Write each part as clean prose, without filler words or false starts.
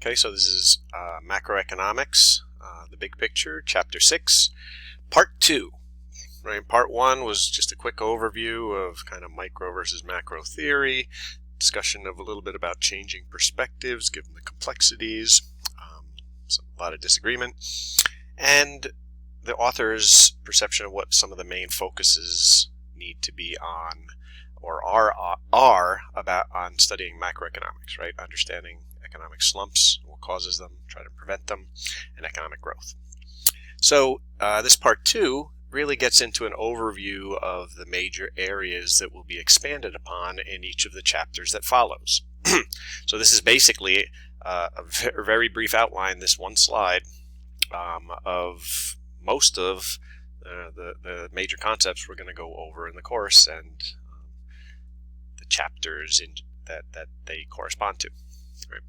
Okay, so this is macroeconomics, the big picture, chapter 6, part 2. Right, part 1 was just a quick overview of kind of micro versus macro theory, discussion of a little bit about changing perspectives given the complexities, a lot of disagreement, and the author's perception of what some of the main focuses need to be on, or are about on studying macroeconomics, right? Understanding economic slumps, what causes them, try to prevent them, and economic growth. So this part 2 really gets into an overview of the major areas that will be expanded upon in each of the chapters that follows. So this is basically a very brief outline, this one slide, of most of the major concepts we're going to go over in the course and the chapters that they correspond to. Right.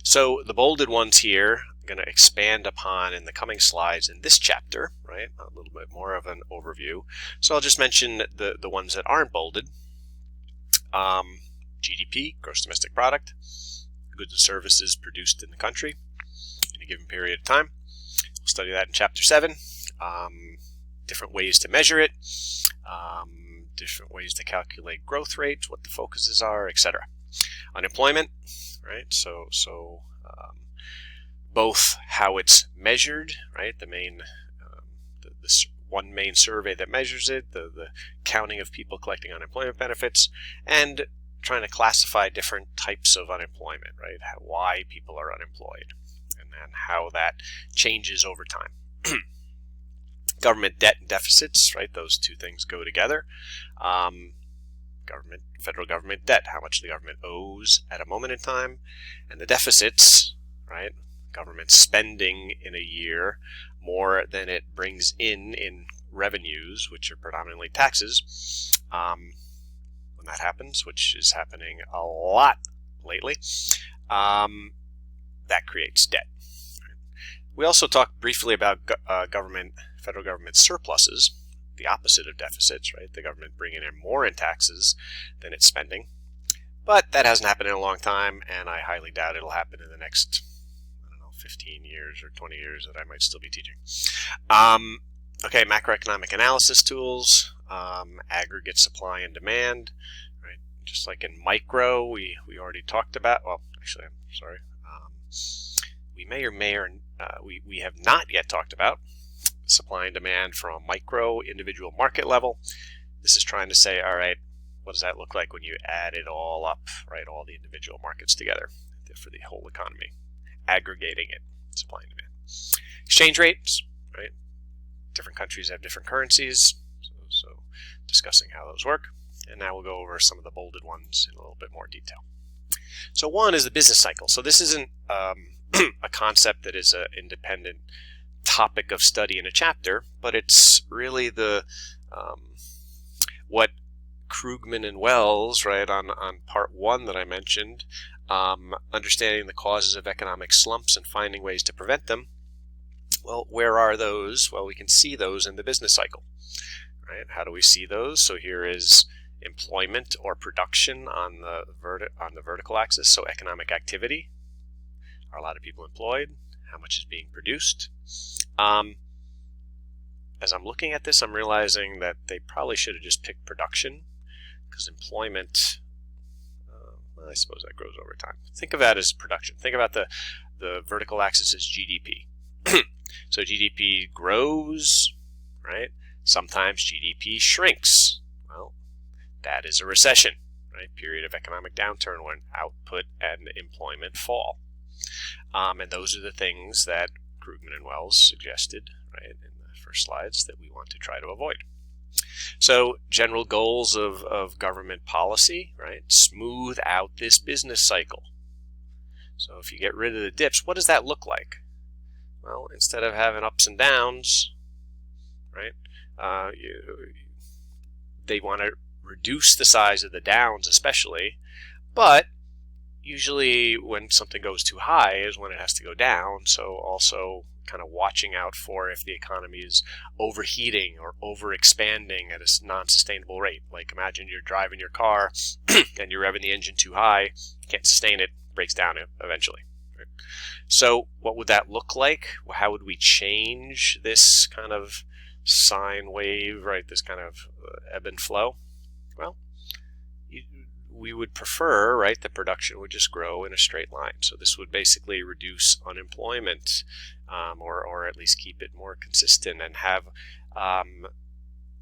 So the bolded ones here I'm going to expand upon in the coming slides in this chapter, right? A little bit more of an overview. So I'll just mention the ones that aren't bolded. GDP, gross domestic product, goods and services produced in the country in a given period of time. We'll study that in chapter 7. Different ways to measure it, different ways to calculate growth rates, what the focuses are, etc. Unemployment, right? So both how it's measured, right? The main, the one main survey that measures it, the counting of people collecting unemployment benefits, and trying to classify different types of unemployment, right? Why people are unemployed, and then how that changes over time. Government debt and deficits, right? Those two things go together. Federal government debt, how much the government owes at a moment in time, and the deficits, right? Government spending in a year more than it brings in revenues, which are predominantly taxes. When that happens, which is happening a lot lately, that creates debt. We also talked briefly about federal government surpluses, the opposite of deficits, right? The government bringing in more in taxes than it's spending. But that hasn't happened in a long time, and I highly doubt it'll happen in the next, 15 years or 20 years that I might still be teaching. Okay, macroeconomic analysis tools, aggregate supply and demand, right? Just like in micro, we already talked about, well, actually, I'm sorry. We we have not yet talked about supply and demand from a micro individual market level. This is trying to say, all right, what does that look like when you add it all up, right? All the individual markets together for the whole economy, aggregating it, supply and demand. Exchange rates, right? Different countries have different currencies, so discussing how those work. And now we'll go over some of the bolded ones in a little bit more detail. So one is the business cycle. So this isn't a concept that is an independent topic of study in a chapter, but it's really the what Krugman and Wells, right, on part 1 that I mentioned, understanding the causes of economic slumps and finding ways to prevent them. Well, where are those? Well, we can see those in the business cycle, right? How do we see those? So here is employment or production on the vertical axis, so economic activity. Are a lot of people employed? How much is being produced? As I'm looking at this, I'm realizing that they probably should have just picked production, because employment, well, I suppose that grows over time. Think of that as production. Think about the vertical axis as GDP. So GDP grows, right? Sometimes GDP shrinks. Well, that is a recession, right? Period of economic downturn when output and employment fall. And those are the things that Krugman and Wells suggested, right, in the first slides that we want to try to avoid. So general goals of government policy, right? Smooth out this business cycle. So if you get rid of the dips, what does that look like? Well, instead of having ups and downs, right, they want to reduce the size of the downs especially, but usually when something goes too high is when it has to go down, so also kind of watching out for if the economy is overheating or overexpanding at a non-sustainable rate. Like imagine you're driving your car and you're revving the engine too high, can't sustain it, breaks down eventually. Right? So what would that look like? How would we change this kind of sine wave, right? This kind of ebb and flow? Well, we would prefer, right, the production would just grow in a straight line. So this would basically reduce unemployment, or at least keep it more consistent, and have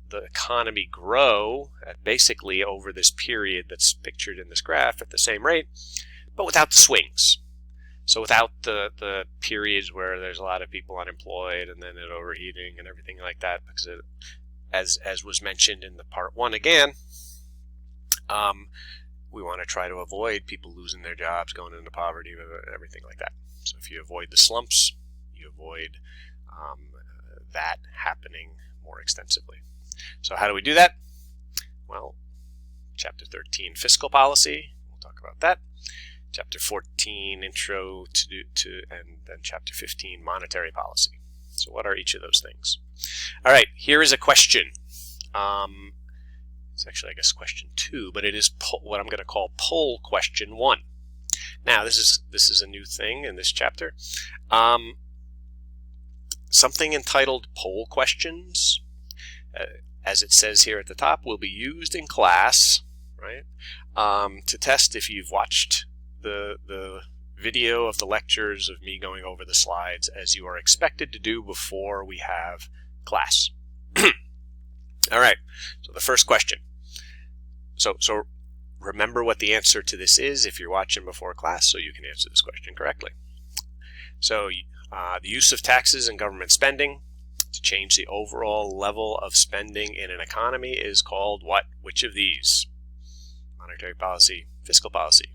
the economy grow basically over this period that's pictured in this graph at the same rate, but without the swings. So without the periods where there's a lot of people unemployed and then it overheating and everything like that, because it, as was mentioned in the part 1 again, we want to try to avoid people losing their jobs, going into poverty, everything like that. So if you avoid the slumps, you avoid that happening more extensively. So how do we do that? Well, Chapter 13, Fiscal Policy. We'll talk about that. Chapter 14, Intro to and then Chapter 15, Monetary Policy. So what are each of those things? All right, here is a question. It's actually, I guess, question 2, but it is what I'm going to call poll question 1. Now, this is a new thing in this chapter. Something entitled poll questions, as it says here at the top, will be used in class, right, to test if you've watched the video of the lectures of me going over the slides, as you are expected to do before we have class. All right, so the first question. So remember what the answer to this is if you're watching before class, so you can answer this question correctly. So the use of taxes and government spending to change the overall level of spending in an economy is called what? Which of these? Monetary policy, fiscal policy.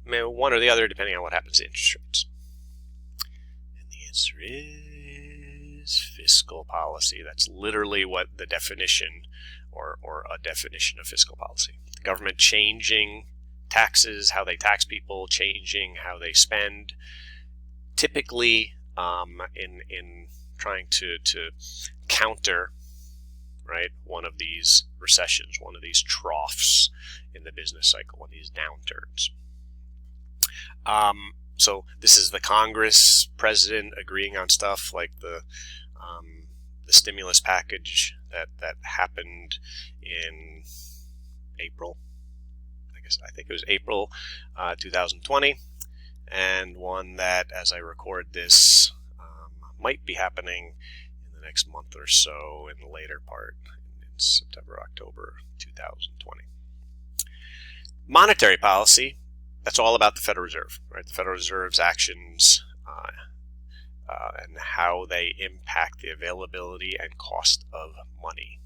Maybe one or the other, depending on what happens to interest rates. And the answer is fiscal policy. That's literally what the definition, or a definition of fiscal policy. The government changing taxes, how they tax people, changing how they spend, typically in trying to counter, right, one of these recessions, one of these troughs in the business cycle, one of these downturns. So this is the Congress, president agreeing on stuff like the stimulus package that happened in April. I think it was April 2020, and one that, as I record this, might be happening in the next month or so, in the later part, in September, October 2020. Monetary policy, that's all about the Federal Reserve, right? The Federal Reserve's actions and how they impact the availability and cost of money,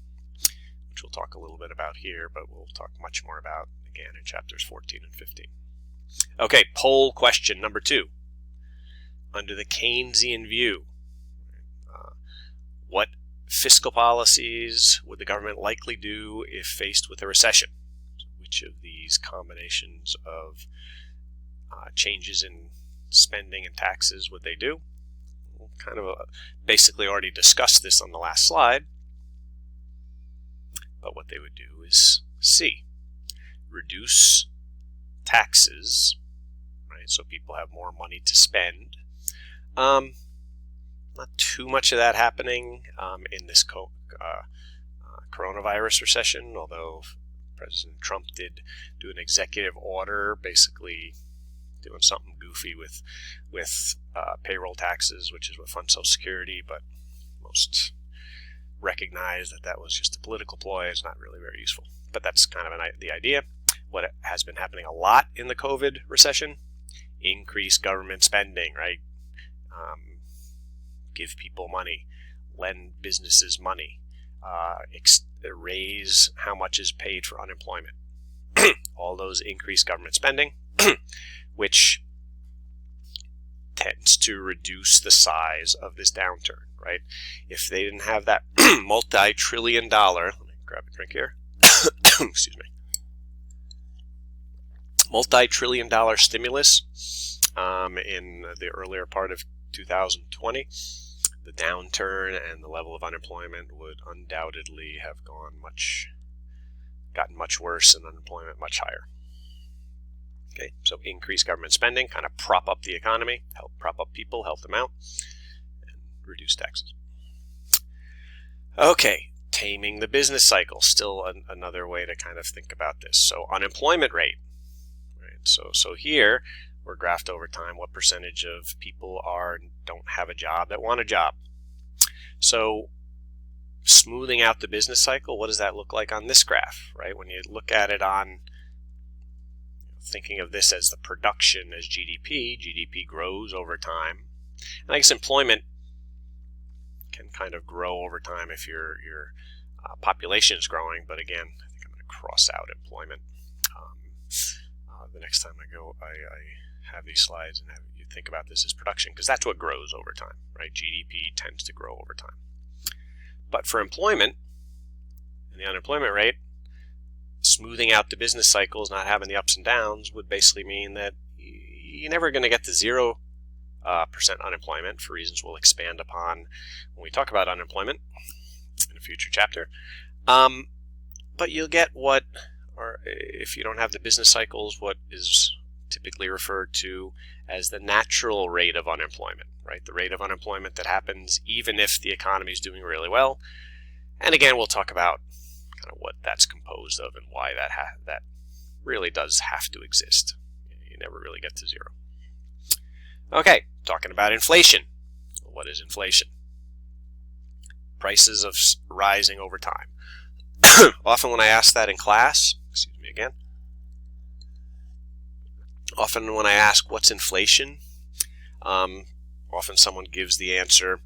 which we'll talk a little bit about here, but we'll talk much more about again in chapters 14 and 15. Okay, poll question number 2. Under the Keynesian view, what fiscal policies would the government likely do if faced with a recession? So which of these combinations of changes in spending and taxes would they do? We'll kind of basically already discussed this on the last slide, but what they would do is C, reduce taxes, right? So people have more money to spend. Not too much of that happening in this coronavirus recession, although President Trump did do an executive order basically doing something goofy with payroll taxes, which is what funds Social Security, but most recognize that was just a political ploy. It's not really very useful, but that's kind of the idea. What has been happening a lot in the COVID recession, increase government spending, right? Give people money, lend businesses money, raise how much is paid for unemployment. All those increase government spending, which tends to reduce the size of this downturn, right? If they didn't have that multi-trillion dollar, let me grab a drink here, excuse me, multi-trillion dollar stimulus in the earlier part of 2020, the downturn and the level of unemployment would undoubtedly have gotten much worse and unemployment much higher. Okay, so increase government spending, kind of prop up the economy, help prop up people, help them out, and reduce taxes. Okay, taming the business cycle, still another way to kind of think about this. So unemployment rate, right? So here we're graphed over time what percentage of people don't have a job that want a job. So smoothing out the business cycle, what does that look like on this graph, right? When you look at it on thinking of this as the production as GDP, GDP grows over time. And I guess employment can kind of grow over time if your population is growing, but again, I think I'm going to cross out employment. The next time I have these slides and have you think about this as production, because that's what grows over time, right? GDP tends to grow over time. But for employment and the unemployment rate, smoothing out the business cycles, not having the ups and downs, would basically mean that you're never going to get to 0% unemployment, for reasons we'll expand upon when we talk about unemployment in a future chapter. But you'll get what, or if you don't have the business cycles, what is typically referred to as the natural rate of unemployment, right? The rate of unemployment that happens even if the economy is doing really well. And again, we'll talk about kind of what that's composed of and why that really does have to exist. You never really get to 0. Okay, talking about inflation. What is inflation? Prices of rising over time. Often when I ask that in class, excuse me again, often when I ask what's inflation, often someone gives the answer,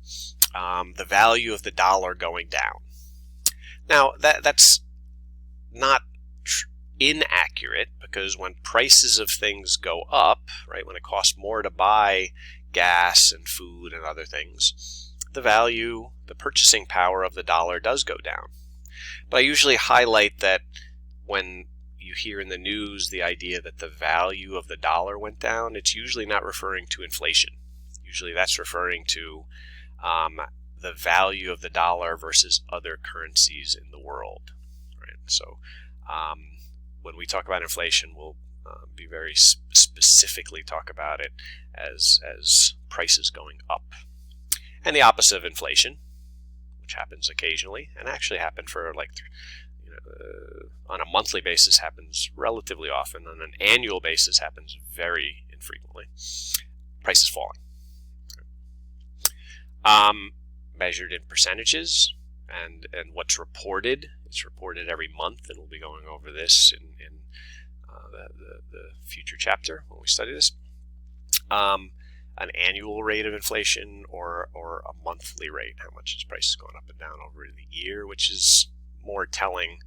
the value of the dollar going down. Now, that's not inaccurate, because when prices of things go up, right, when it costs more to buy gas and food and other things, the purchasing power of the dollar does go down. But I usually highlight that when you hear in the news the idea that the value of the dollar went down, it's usually not referring to inflation. Usually that's referring to the value of the dollar versus other currencies in the world. Right? So when we talk about inflation, we'll be very specifically talk about it as prices going up. And the opposite of inflation, which happens occasionally, and actually happened for on a monthly basis happens relatively often, on an annual basis happens very infrequently, prices falling. Measured in percentages, and what's reported. It's reported every month, and we'll be going over this in the future chapter when we study this. An annual rate of inflation or a monthly rate, how much is prices going up and down over the year, which is more telling.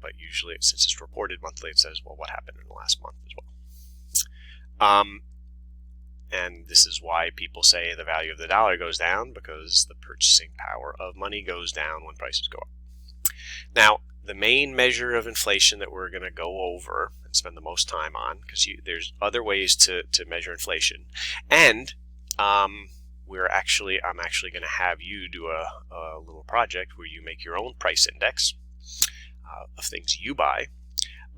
But usually, since it's reported monthly, it says, well, what happened in the last month as well. And this is why people say the value of the dollar goes down, because the purchasing power of money goes down when prices go up. Now, the main measure of inflation that we're going to go over and spend the most time on, because there's other ways to measure inflation, and I'm actually going to have you do a little project where you make your own price index of things you buy.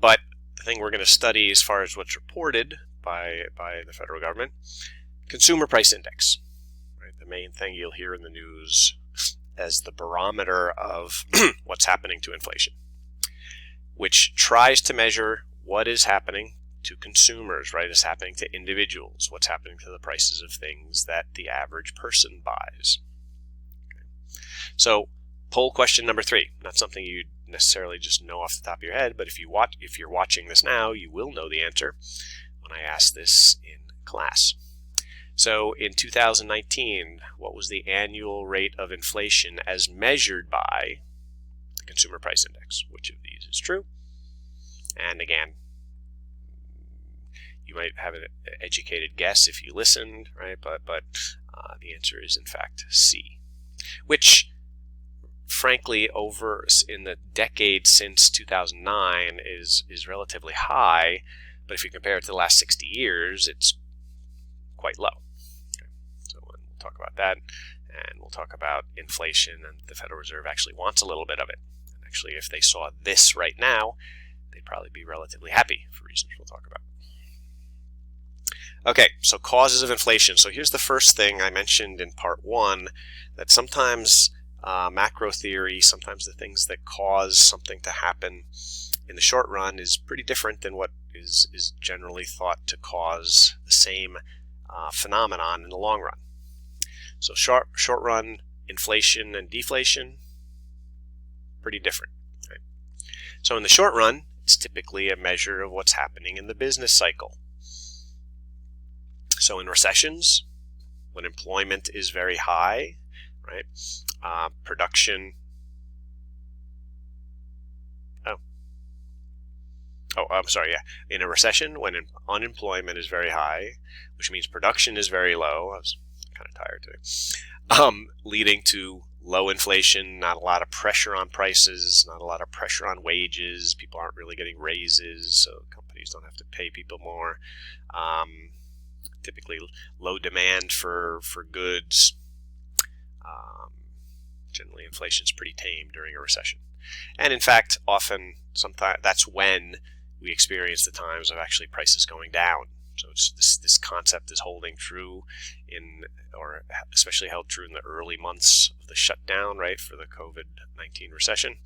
But the thing we're going to study as far as what's reported by the federal government, consumer price index, right? The main thing you'll hear in the news as the barometer of what's happening to inflation, which tries to measure what is happening to consumers, right? It's happening to individuals, what's happening to the prices of things that the average person buys. Okay. So, poll question number 3, not something you necessarily just know off the top of your head, but if you're watching this now, you will know the answer when I ask this in class. So in 2019, what was the annual rate of inflation as measured by the Consumer Price Index? Which of these is true? And again, you might have an educated guess if you listened, right? But the answer is in fact C, which frankly over in the decade since 2009 is relatively high, but if you compare it to the last 60 years, it's quite low. Okay. So we'll talk about that, and we'll talk about inflation, and the Federal Reserve actually wants a little bit of it. And actually, if they saw this right now, they'd probably be relatively happy for reasons we'll talk about. Okay, so causes of inflation. So here's the first thing I mentioned in part 1, that sometimes macro theory, sometimes the things that cause something to happen in the short run is pretty different than what is generally thought to cause the same phenomenon in the long run. So short run inflation and deflation, pretty different. Right? So in the short run, it's typically a measure of what's happening in the business cycle. So in recessions, when employment is very high, right, production. I'm sorry. Yeah, in a recession, when unemployment is very high, which means production is very low. I was kind of tired today. Leading to low inflation, not a lot of pressure on prices, not a lot of pressure on wages. People aren't really getting raises, so companies don't have to pay people more. Typically low demand for goods. Generally, inflation is pretty tame during a recession. And in fact, sometimes that's when we experience the times of actually prices going down. So this concept is holding true or especially held true in the early months of the shutdown, right, for the COVID-19 recession.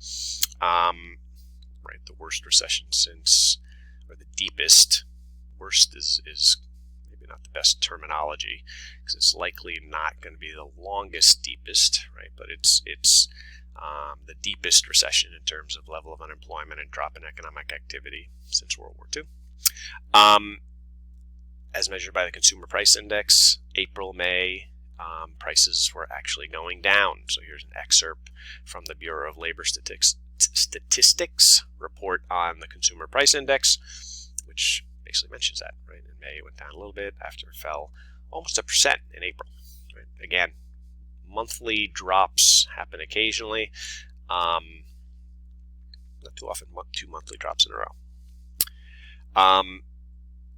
Right, the worst recession since, or the deepest. Worst is maybe not the best terminology, because it's likely not going to be the longest, deepest, right? But it's the deepest recession in terms of level of unemployment and drop in economic activity since World War II. As measured by the Consumer Price Index, April, May, prices were actually going down. So here's an excerpt from the Bureau of Labor Statistics report on the Consumer Price Index, which basically mentions that, right? In May, it went down a little bit after it fell almost 1% in April. Right? Again, monthly drops happen occasionally. Not too often, 2 monthly drops in a row.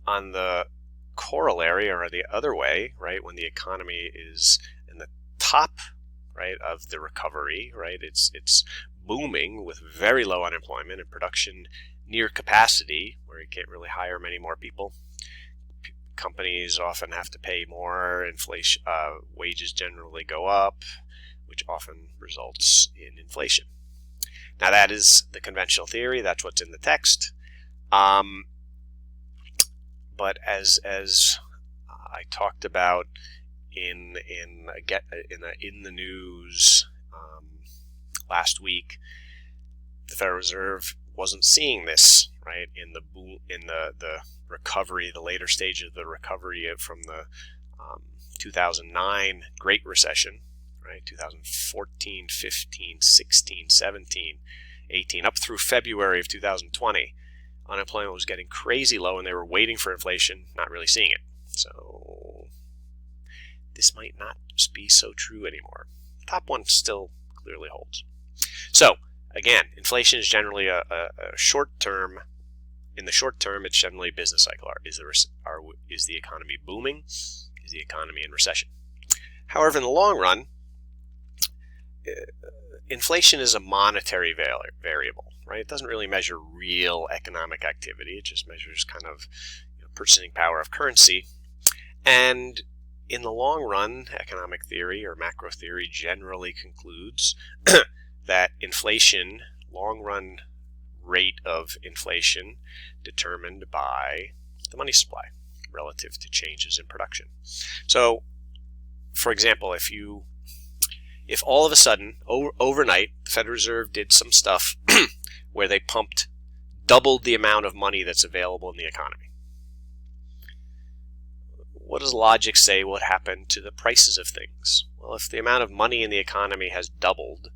On the corollary, or the other way, right, when the economy is in the top, right, of the recovery, right, it's booming with very low unemployment and production near capacity, where you can't really hire many more people. Companies often have to pay more. Inflation, wages generally go up, which often results in inflation. Now that is the conventional theory. That's what's in the text. But as I talked about in the news last week, the Federal Reserve wasn't seeing this, right, in the recovery, the later stage of the recovery from the 2009 Great Recession, right, 2014, 15, 16, 17, 18, up through February of 2020. Unemployment was getting crazy low, and they were waiting for inflation, not really seeing it. So this might not be so true anymore. Top one still clearly holds. So again, inflation is generally a short term. In the short term, it's generally business cycle. Is the economy booming? Is the economy in recession? However, in the long run, inflation is a monetary variable, right? It doesn't really measure real economic activity. It just measures kind of purchasing power of currency. And in the long run, economic theory or macro theory generally concludes that inflation, long run rate of inflation, determined by the money supply relative to changes in production. So, for example, if all of a sudden, overnight, the Federal Reserve did some stuff where they doubled the amount of money that's available in the economy, what does logic say would happen to the prices of things? Well, if the amount of money in the economy has doubled,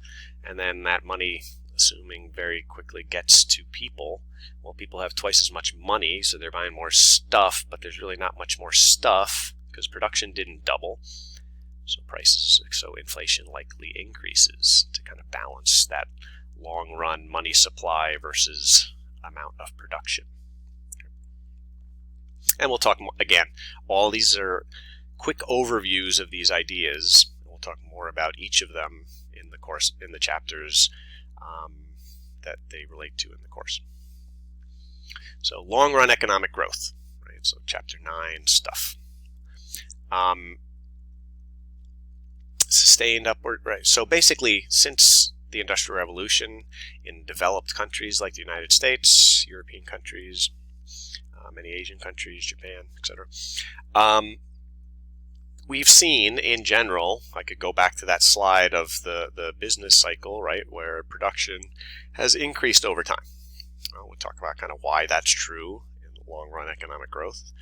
and then that money, assuming very quickly, gets to people, well, people have twice as much money, so they're buying more stuff, but there's really not much more stuff because production didn't double. So inflation likely increases to kind of balance that long-run money supply versus amount of production. And we'll talk more, again, all these are quick overviews of these ideas. We'll talk more about each of them in the course, in the chapters that they relate to in the course. So long-run economic growth, right? So chapter 9 stuff. Sustained upward, right? So basically, since the Industrial Revolution in developed countries like the United States, European countries, many Asian countries, Japan, etc., we've seen in general, I could go back to that slide of the business cycle, right, where production has increased over time. We'll talk about kind of why that's true in the long run economic growth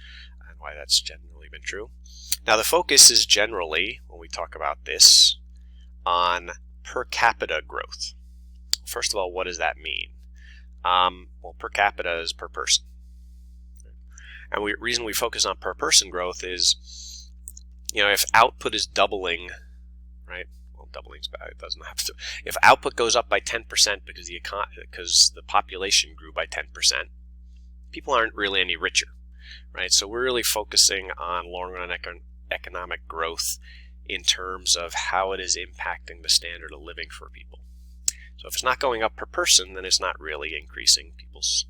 and why that's generally been true. Now the focus is generally, when we talk about this, on per capita growth. First of all, what does that mean? Well, per capita is per person. And the reason we focus on per person growth is, if output is doubling, right? Well, doubling's bad. It doesn't have to. If output goes up by 10% because the population grew by 10%, people aren't really any richer, right? So we're really focusing on long-run economic growth in terms of how it is impacting the standard of living for people. So if it's not going up per person, then it's not really increasing people's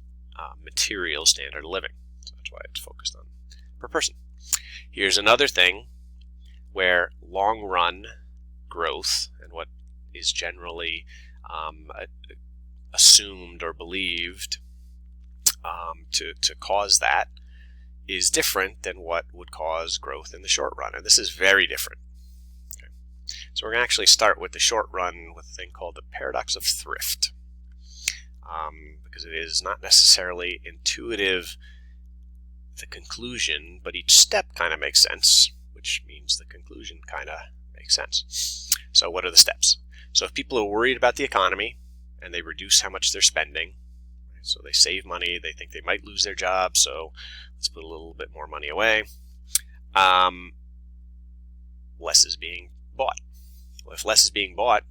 material standard of living. So that's why it's focused on per person. Here's another thing where long-run growth and what is generally assumed or believed to cause that is different than what would cause growth in the short run. And this is very different. Okay. So we're going to actually start with the short run with a thing called the paradox of thrift. Because it is not necessarily intuitive, the conclusion, but each step kind of makes sense, which means the conclusion kind of makes sense. So what are the steps? So if people are worried about the economy and they reduce how much they're spending, so they save money, they think they might lose their job, so let's put a little bit more money away. Less is being bought. Well, if less is being bought,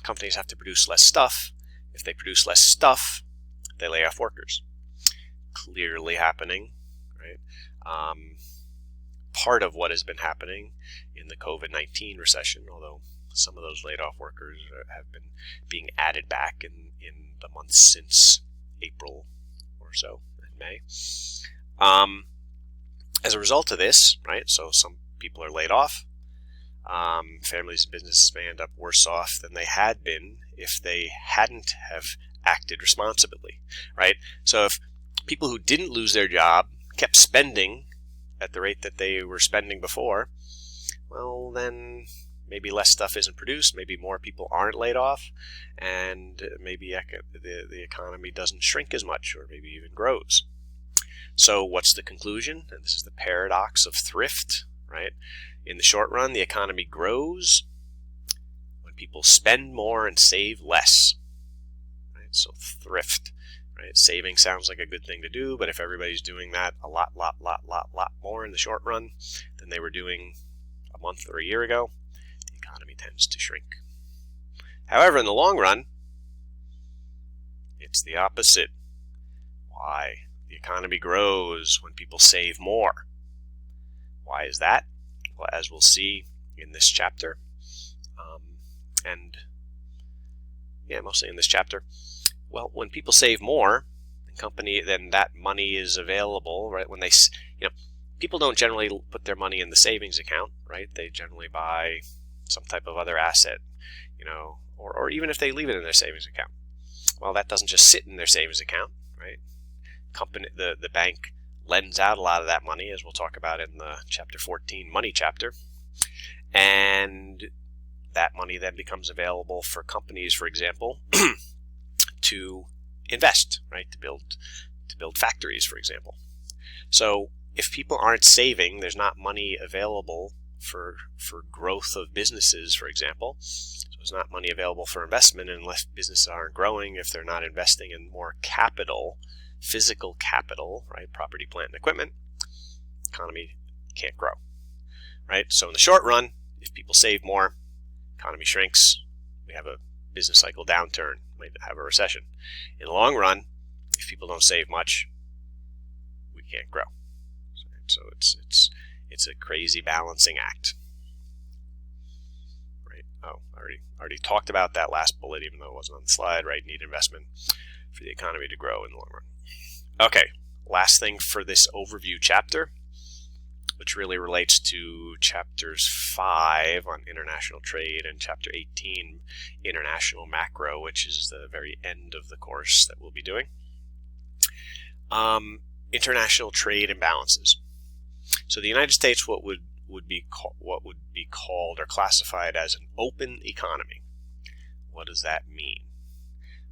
companies have to produce less stuff. If they produce less stuff, they lay off workers. Clearly happening, right? Part of what has been happening in the COVID-19 recession, although some of those laid off workers have been being added back in the months since April or so, in May. As a result of this, right, so some people are laid off. Families and businesses may end up worse off than they had been if they hadn't have acted responsibly, right? So if people who didn't lose their job kept spending at the rate that they were spending before, well, then maybe less stuff isn't produced, maybe more people aren't laid off, and maybe the economy doesn't shrink as much, or maybe even grows. So what's the conclusion? And this is the paradox of thrift, right? In the short run, the economy grows when people spend more and save less, right? So thrift, right? Saving sounds like a good thing to do, but if everybody's doing that a lot more in the short run than they were doing a month or a year ago, the economy tends to shrink. However, in the long run, it's the opposite. Why? The economy grows when people save more. Why is that? Well, as we'll see in this chapter, mostly in this chapter, well, when people save more, then that money is available, right? When people don't generally put their money in the savings account, right? They generally buy some type of other asset, or even if they leave it in their savings account. Well, that doesn't just sit in their savings account, right? The bank lends out a lot of that money, as we'll talk about in the chapter 14 money chapter, and that money then becomes available for companies, for example, to invest, right? To build factories, for example. So if people aren't saving, there's not money available for growth of businesses, for example. So there's not money available for investment unless businesses aren't growing, if they're not investing in more capital, physical capital, right? Property, plant, and equipment. Economy can't grow, right? So in the short run, if people save more, economy shrinks, we have a business cycle downturn, might have a recession. In the long run, if people don't save much, we can't grow. So it's a crazy balancing act, right? Oh, I already talked about that last bullet, even though it wasn't on the slide, right? Need investment for the economy to grow in the long run. Okay, last thing for this overview chapter, which really relates to chapters 5 on international trade and chapter 18, international macro, which is the very end of the course that we'll be doing. International trade imbalances. So the United States, what would be called or classified as an open economy. What does that mean?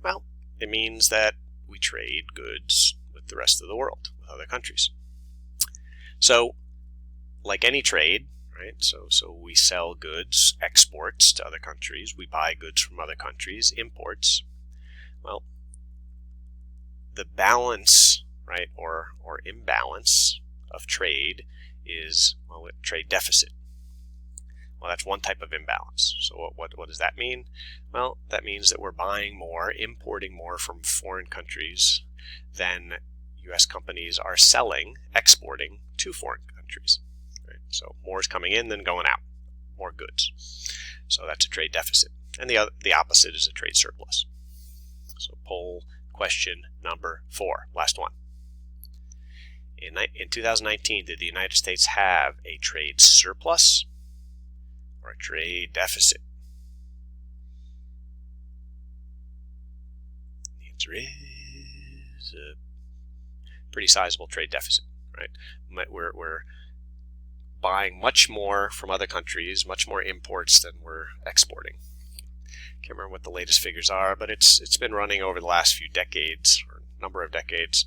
Well, it means that we trade goods with the rest of the world, with other countries. So, like any trade, right? So we sell goods, exports to other countries. We buy goods from other countries, imports. Well, the balance, right, or imbalance of trade is, well, a trade deficit. Well, that's one type of imbalance. So what does that mean? Well, that means that we're buying more, importing more from foreign countries than U.S. companies are selling, exporting to foreign countries. Right? So more is coming in than going out, more goods. So that's a trade deficit. And the opposite is a trade surplus. So poll question number 4, last one. In 2019, did the United States have a trade surplus or a trade deficit? The answer is a pretty sizable trade deficit, right? We're buying much more from other countries, much more imports than we're exporting. Can't remember what the latest figures are, but it's been running over the last few decades, or number of decades,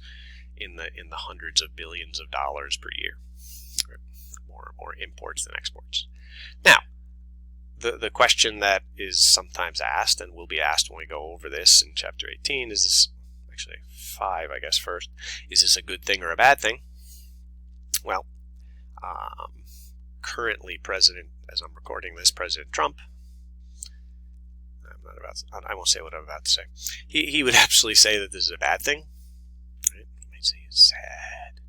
in the hundreds of billions of dollars per year. More imports than exports. Now, the question that is sometimes asked, and will be asked when we go over this in chapter 18, is this, actually 5, I guess, first, is this a good thing or a bad thing? Well, currently President, as I'm recording this, President Trump, I won't say what I'm about to say. He would absolutely say that this is a bad thing. Right? He might say it's sad.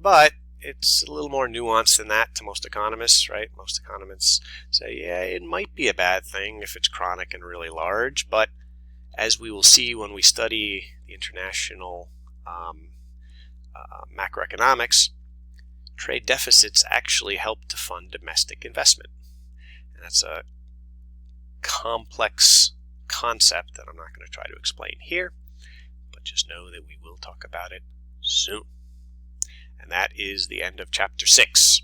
But it's a little more nuanced than that to most economists, right? Most economists say, yeah, it might be a bad thing if it's chronic and really large, but as we will see when we study the international macroeconomics, trade deficits actually help to fund domestic investment. And that's a complex concept that I'm not going to try to explain here, but just know that we will talk about it soon. And that is the end of chapter 6.